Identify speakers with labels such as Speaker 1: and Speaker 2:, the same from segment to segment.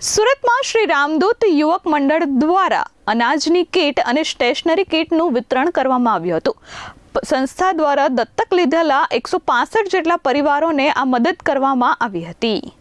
Speaker 1: સુરતમાં શ્રી રામદૂત યુવક મંડળ દ્વારા અનાજની કીટ અને સ્ટેશનરી કીટનું વિતરણ કરવામાં આવ્યું હતું. સંસ્થા દ્વારા દત્તક લીધેલા 165 જેટલા પરિવારોને આ મદદ કરવામાં આવી હતી.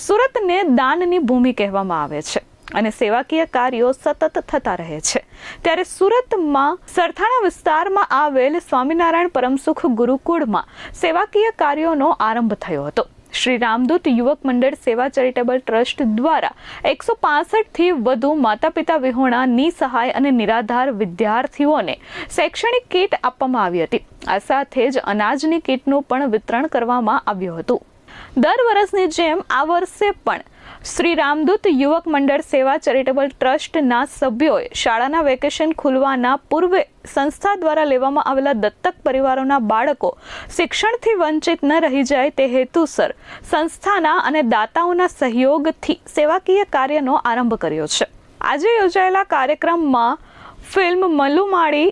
Speaker 1: સુરતને દાનની ભૂમિ કહેવામાં આવે છે અને સેવાકીય કાર્યો સતત થતા રહે છે. ત્યારે સુરતમાં સરથાણા વિસ્તારમાં આવેલ સ્વામિનારાયણ પરમસુખ ગુરુકુળમાં સેવાકીય કાર્યોનો આરંભ થયો હતો. શ્રી રામદૂત યુવક મંડળ સેવા ચેરિટેબલ ટ્રસ્ટ દ્વારા 165થી વધુ માતા પિતા વિહોણા નિસહાય અને નિરાધાર વિદ્યાર્થીઓને શૈક્ષણિક કીટ આપવામાં આવી હતી. આ સાથે જ અનાજની કીટનું પણ વિતરણ કરવામાં આવ્યું હતું. દર વર્ષની જેમ આ વર્ષે પણ શ્રી રામદૂત યુવક મંડળ સેવા ચેરિટેબલ ટ્રસ્ટના સભ્યોએ શાળાના વેકેશન ખુલવાના પૂર્વે સંસ્થા દ્વારા લેવામાં આવેલા દત્તક પરિવારોના બાળકો શિક્ષણથી વંચિત ન રહી જાય તે હેતુસર સંસ્થાના અને દાતાઓના સહયોગથી સેવાકીય કાર્યનો આરંભ કર્યો છે. આજે યોજાયેલા કાર્યક્રમમાં ફિલ્મ મલુમાડી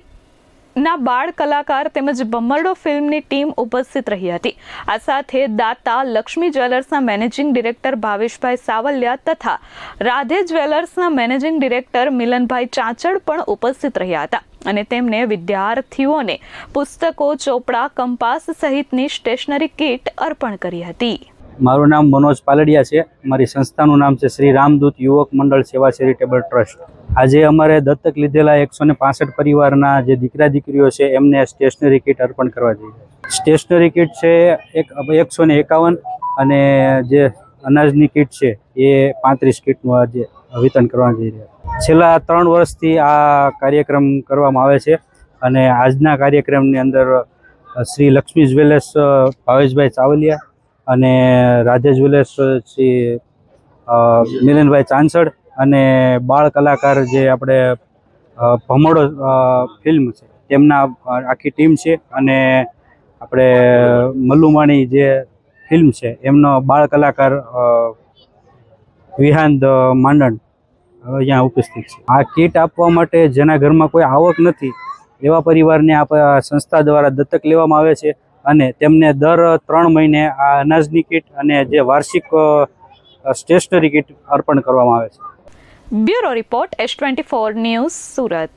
Speaker 1: ના બાળ કલાકાર તેમજ ભમરડો ફિલ્મની ટીમ ઉપસ્થિત રહી હતી. આ સાથે દાતા લક્ષ્મી જ્વેલર્સના મેનેજિંગ ડિરેક્ટર ભાવેશભાઈ સાવલિયા તથા રાધે જ્વેલર્સના મેનેજિંગ ડિરેક્ટર મિલનભાઈ ચાંચડ પણ ઉપસ્થિત રહ્યા હતા અને તેમને વિદ્યાર્થીઓને પુસ્તકો, ચોપડા, કંપાસ સહિતની સ્ટેશનરી કીટ અર્પણ કરી હતી.
Speaker 2: મારું નામ મનોજ પાલડિયા છે. મારી સંસ્થાનું નામ છે શ્રી રામદૂત યુવક મંડળ સેવા ચેરિટેબલ ટ્રસ્ટ. આજે અમારે દત્તક લીધેલા 165 પરિવારના જે દીકરા દીકરીઓ છે એમને સ્ટેશનરી કીટ અર્પણ કરવા જઈએ. સ્ટેશનરી કીટ છે 151 અને જે અનાજની કીટ છે એ 35 કીટનું આજે વિતરણ કરવા જઈ રહ્યા. છેલ્લા 3 વર્ષથી આ કાર્યક્રમ કરવામાં આવે છે અને આજના કાર્યક્રમની અંદર શ્રી લક્ષ્મી જ્વેલર્સ ભાવેશભાઈ ચાવલિયા અને રાધે જ્વેલર્સ શ્રી મિલનભાઈ ચાંચડ અને બાળ કલાકાર જે આપણે ભમરડો ફિલ્મ છે તેમના આખી ટીમ છે અને આપણે મલ્લુમાણી જે ફિલ્મ છે એમનો બાળ કલાકાર વિહાંત માંડણ અહીંયા ઉપસ્થિત છે. આ કીટ આપવા માટે જેના ઘરમાં કોઈ આવક નથી એવા પરિવારને આ સંસ્થા દ્વારા દત્તક લેવામાં આવે છે અને તેમને દર 3 મહિને આ અનાજની કીટ અને જે વાર્ષિક સ્ટેશનરી કીટ અર્પણ કરવામાં આવે છે.
Speaker 1: Bureau report S24 news Surat.